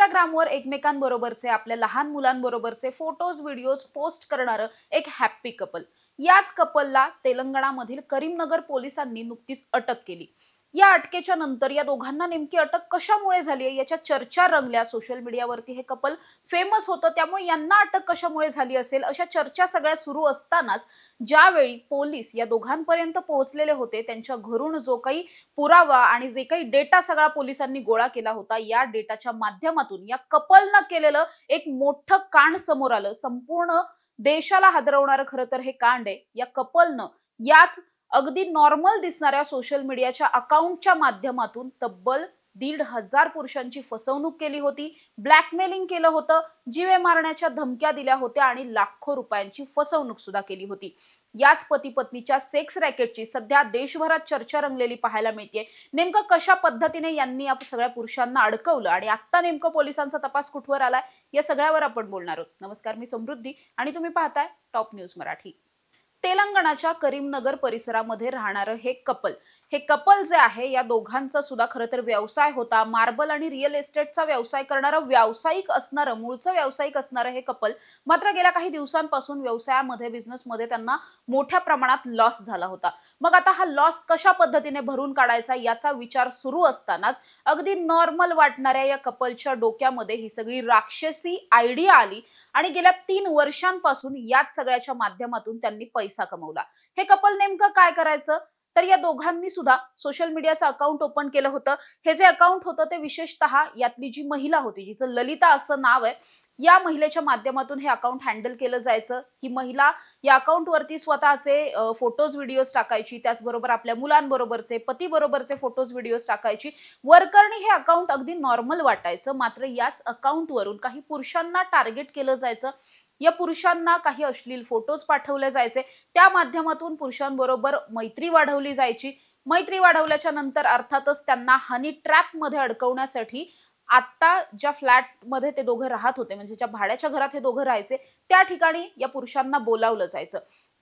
Instagramवर एकमेकांबरोबरचे आपल्या लहान मुलांबरोबरचे फोटोज व्हिडिओज पोस्ट करणारं एक हॅपी कपल. याच कपलला तेलंगणामधील करीमनगर पोलिसांनी नुकतीच अटक केली. या अटकेच्या नंतर या दोघांना नेमकी अटक कशामुळे झाली आहे याच्या चर्चा रंगल्या. सोशल मीडियावरती हे कपल फेमस होतं, त्यामुळे यांना अटक कशामुळे झाली असेल अशा चर्चा सगळ्या सुरू असतानाच ज्यावेळी पोलीस या दोघांपर्यंत पोहोचलेले होते, त्यांच्या घरून जो काही पुरावा आणि जे काही डेटा सगळा पोलिसांनी गोळा केला होता, या डेटाच्या माध्यमातून या कपलनं केलेलं एक मोठं कांड समोर आलं. संपूर्ण देशाला हादरवणारं खरं तर हे कांड आहे. या कपलनं याच अगदी नॉर्मल दिसणाऱ्या सोशल मीडियाच्या अकाउंटच्या माध्यमातून तब्बल 1,500 पुरुषांची फसवणूक केली होती, ब्लॅकमेलिंग केलं होतं, जीवे मारण्याच्या धमक्या दिल्या होत्या आणि लाखो रुपयांची फसवणूक सुद्धा केली होती. याच पती पत्नीच्या सेक्स रॅकेटची सध्या देशभरात चर्चा रंगलेली पाहायला मिळते. नेमकं कशा पद्धतीने यांनी या सगळ्या पुरुषांना अडकवलं आणि आता नेमकं पोलिसांचा तपास कुठवर आलाय या सगळ्यावर आपण बोलणार आहोत. नमस्कार, मी समृद्धी आणि तुम्ही पाहताय टॉप न्यूज मराठी. तेलंगणाच्या करीमनगर परिसरामध्ये राहणारं हे कपल जे आहे, या दोघांचा सुद्धा खरं तर व्यवसाय होता. मार्बल आणि रिअल एस्टेटचा व्यवसाय करणारं मूळचं व्यावसायिक असणारं हे कपल मात्र गेल्या काही दिवसांपासून व्यवसायामध्ये बिझनेसमध्ये त्यांना मोठ्या प्रमाणात लॉस झाला होता. मग आता हा लॉस कशा पद्धतीने भरून काढायचा याचा विचार सुरू असतानाच अगदी नॉर्मल वाटणाऱ्या या कपलच्या डोक्यामध्ये ही सगळी राक्षसी आयडिया आली आणि गेल्या 3 वर्षांपासून याच सगळ्याच्या माध्यमातून त्यांनी पैसा कमवला. हे कपल नेमकं काय करायचं, तर या दोघांनी सुद्धा सोशल मीडियाचं अकाउंट ओपन केलं होतं. हे जे अकाउंट होतं ते विशेषतः यातली जी महिला होती, जिचं ललिता असं नाव आहे, या महिलेच्या माध्यमातून हे अकाउंट हँडल केलं जायचं. ही महिला या अकाउंटवरती स्वतःचे फोटोज व्हिडिओज टाकायची, त्याचबरोबर आपल्या मुलांबरोबरचे पतीबरोबरचे फोटोज व्हिडिओज टाकायची. वरकरणी हे अकाउंट अगदी नॉर्मल वाटायचं, मात्र याच अकाउंटवरून काही पुरुषांना टार्गेट केलं जायचं. या पुरुषांना काही अश्लील फोटोज पाठवले जायचे, त्या माध्यमातून पुरुषांबरोबर मैत्री वाढवली जायची. मैत्री वाढवल्याच्या नंतर अर्थातच त्यांना हनी ट्रॅप मध्ये अडकवण्यासाठी आता ज्या फ्लॅटमध्ये ते दोघं राहत होते, म्हणजे ज्या भाड्याच्या घरात हे दोघं राहायचे, त्या ठिकाणी या पुरुषांना बोलावलं जायचं.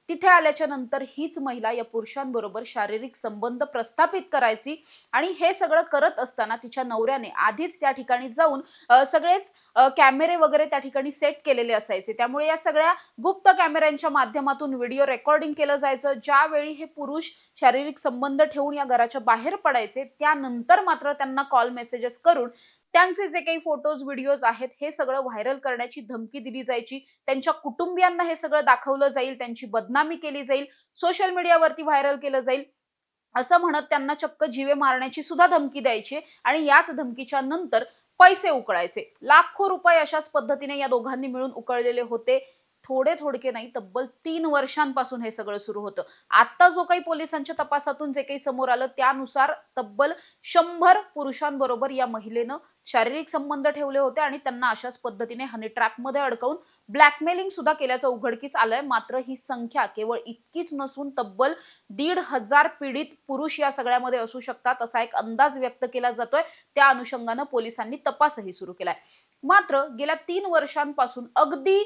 तिथे आल्याच्या नंतर हीच महिला या पुरुषांबरोबर शारीरिक संबंध प्रस्थापित करायची आणि हे सगळं करत असताना तिच्या नवऱ्याने आधीच त्या ठिकाणी जाऊन सगळेच कॅमेरे वगैरे त्या ठिकाणी सेट केलेले असायचे. त्यामुळे या सगळ्या गुप्त कॅमेऱ्यांच्या माध्यमातून व्हिडिओ रेकॉर्डिंग केलं जायचं. ज्यावेळी हे पुरुष शारीरिक संबंध ठेवून या घराच्या बाहेर पडायचे, त्यानंतर मात्र त्यांना कॉल मेसेजेस करून त्यांचे जे काही फोटोज व्हिडिओज आहेत हे सगळं व्हायरल करण्याची धमकी दिली जायची. त्यांच्या कुटुंबियांना हे सगळं दाखवलं जाईल, त्यांची बदनामी केली जाईल, सोशल मीडियावरती व्हायरल केलं जाईल असं म्हणत त्यांना चक्क जीवे मारण्याची सुद्धा धमकी द्यायची आणि याच धमकीच्या नंतर पैसे उकळायचे. लाखो रुपये अशाच पद्धतीने या दोघांनी मिळून उकळलेले होते. थोडे थोडके नाही, तब्बल 3 वर्षांपासून हे सगळं सुरू होतं. आता जो काही पोलिसांच्या तपासातून जे काही समोर आलं त्यानुसार तब्बल 100 पुरुषांबरोबर या महिलेनं शारीरिक संबंध ठेवले होते आणि त्यांना अशाच पद्धतीने हनी ट्रॅपमध्ये अडकवून ब्लॅकमेलिंग सुद्धा केल्याचं उघडकीस आलंय. मात्र ही संख्या केवळ इतकीच नसून तब्बल 1,500 पीडित पुरुष या सगळ्यामध्ये असू शकतात असा एक अंदाज व्यक्त केला जातोय. त्या अनुषंगानं पोलिसांनी तपासही सुरू केलाय. मात्र गेल्या 3 वर्षांपासून अगदी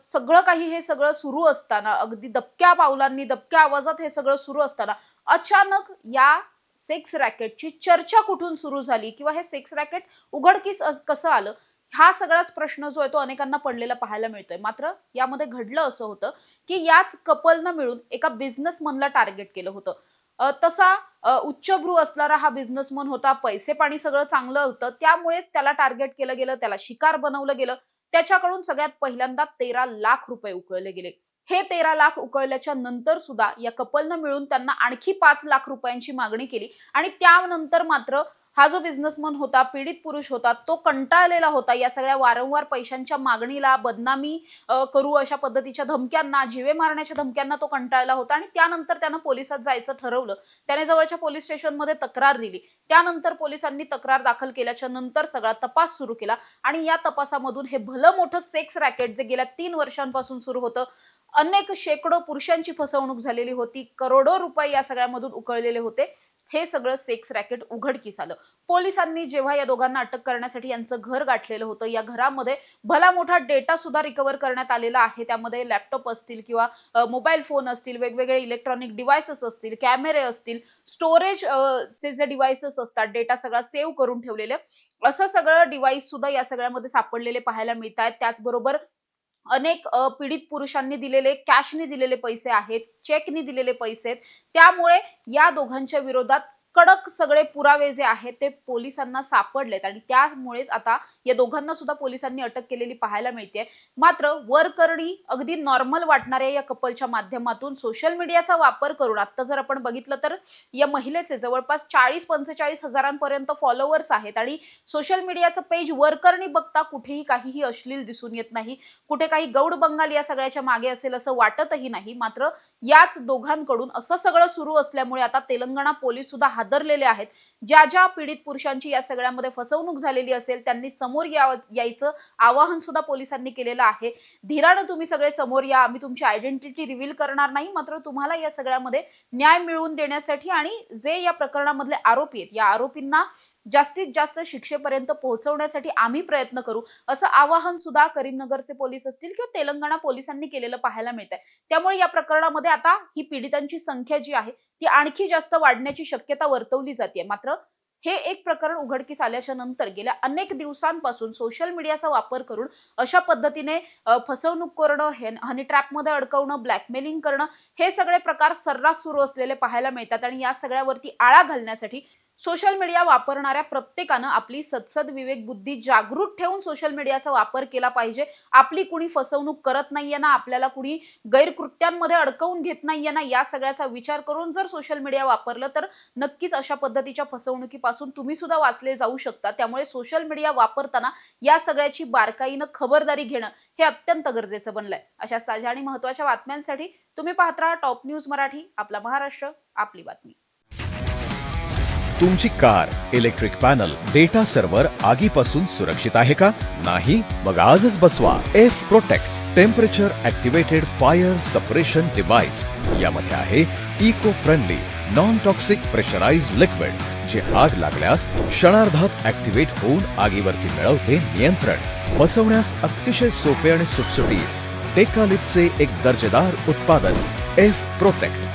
सगळं काही हे सगळं सुरू असताना, अगदी दबक्या पावलांनी दबक्या आवाजात हे सगळं सुरू असताना अचानक या सेक्स रॅकेटची चर्चा कुठून सुरू झाली किंवा हे सेक्स रॅकेट उघडकीस कसं आलं, हा सगळाच प्रश्न जो आहे तो अनेकांना पडलेला पाहायला मिळतोय. मात्र यामध्ये घडलं असं होतं की याच कपलनं मिळून एका बिझनेसमनला टार्गेट केलं होतं. तसा उच्चभ्रू असणारा हा बिझनेसमन होता, पैसे पाणी सगळं चांगलं होतं, त्यामुळेच त्याला टार्गेट केलं गेलं, त्याला शिकार बनवलं गेलं. त्याच्याकडून सगळ्यात पहिल्यांदा 13 लाख रुपये उकळले गेले. हे 13 लाख उकळल्याच्या नंतर सुद्धा या कपलनं मिळून त्यांना आणखी 5 लाख रुपयांची मागणी केली आणि त्यानंतर मात्र हा जो बिझनेसमन होता, पीडित पुरुष होता, तो कंटाळलेला होता या सगळ्या वारंवार पैशांच्या मागणीला, बदनामी करू अशा पद्धतीच्या धमक्यांना, जीवे मारण्याच्या धमक्यांना तो कंटाळला होता आणि त्यानंतर त्यानं पोलिसात जायचं ठरवलं. त्याने जवळच्या पोलीस स्टेशनमध्ये तक्रार दिली. त्यानंतर पोलिसांनी तक्रार दाखल केल्याच्या नंतर सगळा तपास सुरू केला आणि या तपासामधून हे भलं मोठं सेक्स रॅकेट जे गेल्या 3 वर्षांपासून सुरू होतं, अनेक शेकडो पुरुषांची फसवणूक झालेली होती, करोडो रुपये या सगळ्यामधून उकळलेले होते. हे सगळं सेक्स रॅकेट उघडकीस आलं. पोलिसांनी जेव्हा या दोघांना अटक करण्यासाठी यांचं घर गाठलेलं होतं, या घरामध्ये भला मोठा डेटा सुद्धा रिकव्हर करण्यात आलेला आहे. त्यामध्ये लॅपटॉप असतील किंवा मोबाईल फोन असतील, वेगवेगळे इलेक्ट्रॉनिक डिव्हाइसेस असतील, कॅमेरे असतील, स्टोरेज चे जे डिव्हाइसेस असतात, डेटा सगळा सेव्ह करून ठेवलेले, असं सगळं डिव्हाइस सुद्धा या सगळ्यामध्ये सापडलेले पाहायला मिळत आहेत. त्याचबरोबर अनेक पीडित पुरुषांनी दिलेले, कॅशनी दिलेले पैसे आहेत, चेकनी दिलेले पैसे आहेत. त्यामुळे या दोघांच्या विरोधात कडक सगळे पुरावे जे आहेत ते पोलिसांना सापडलेत आणि त्यामुळेच आता या दोघांना सुद्धा पोलिसांनी अटक केलेली पाहायला मिळते. मात्र वरकरणी अगदी नॉर्मल वाटणाऱ्या या कपलच्या माध्यमातून सोशल मीडियाचा वापर करून आता जर आपण बघितलं तर या महिलेचे जवळपास 40-45 हजारांपर्यंत फॉलोअर्स आहेत आणि सोशल मीडियाचं पेज वरकरणी बघता कुठेही काहीही अश्लील दिसून येत नाही, कुठे काही गौड बंगाल या सगळ्याच्या मागे असेल असं वाटतही नाही. मात्र याच दोघांकडून असं सगळं सुरू असल्यामुळे आता तेलंगणा पोलीस सुद्धा हादरलेले आहेत. ज्या पीडित पुरुषांची या सगळ्यामध्ये फसवणूक झालेली असेल त्यांनी समोर यायचं आवाहन सुद्धा पोलिसांनी केलेलं आहे. धीरानं तुम्ही सगळे समोर या, आम्ही तुमची आयडेंटिटी रिव्हील करणार नाही, मात्र तुम्हाला या सगळ्यामध्ये न्याय मिळवून देण्यासाठी आणि जे या प्रकरणामधले आरोपी आहेत या आरोपींना जास्तीत जास्त शिक्षेपर्यंत पोहोचवण्यासाठी आम्ही प्रयत्न करू, असं आवाहन सुद्धा करीमनगरचे पोलीस असतील किंवा तेलंगणा पोलिसांनी केलेलं पाहायला मिळतंय. त्यामुळे या प्रकरणामध्ये आता ही पीडितांची संख्या जी आहे ती आणखी जास्त वाढण्याची शक्यता वर्तवली जाते. मात्र हे एक प्रकरण उघडकीस आल्याच्या नंतर गेल्या अनेक दिवसांपासून सोशल मीडियाचा वापर करून अशा पद्धतीने फसवणूक करणं, हनी ट्रॅपमध्ये अडकवणं, ब्लॅकमेलिंग करणं, हे सगळे प्रकार सर्रास सुरू असलेले पाहायला मिळतात आणि या सगळ्यावरती आळा घालण्यासाठी सोशल मीडिया वापरणाऱ्या प्रत्येकानं आपली सदसद विवेक बुद्धी जागृत ठेवून सोशल मीडियाचा वापर केला पाहिजे. आपली कुणी फसवणूक करत नाहीये ना, आपल्याला कुणी गैरकृत्यांमध्ये अडकवून घेत नाहीये ना, या सगळ्याचा विचार करून जर सोशल मीडिया वापरलं तर नक्कीच अशा पद्धतीच्या फसवणुकीपासून तुम्ही सुद्धा वाचले जाऊ शकता. त्यामुळे सोशल मीडिया वापरताना या सगळ्याची बारकाईनं खबरदारी घेणं हे अत्यंत गरजेचं बनलंय. अशा ताज्या आणि महत्त्वाच्या बातम्यांसाठी तुम्ही पाहत राहा टॉप न्यूज मराठी. आपला महाराष्ट्र, आपली बातमी. तुमची car, electric panel, data server आगीपासून सुरक्षित आहे का? नाही? मग आजच बसवा F protect temperature activated fire suppression device. यामध्ये आहे eco friendly non toxic pressurised liquid जे आग लागल्यास क्षणार्धात ऍक्टिव्हेट होऊन आगीवरती मिळवते नियंत्रण. बसवण्यास अतिशय सोपे आणि सुटसुटीत टेकालिपचे एक दर्जेदार उत्पादन एफ प्रोटेक्ट.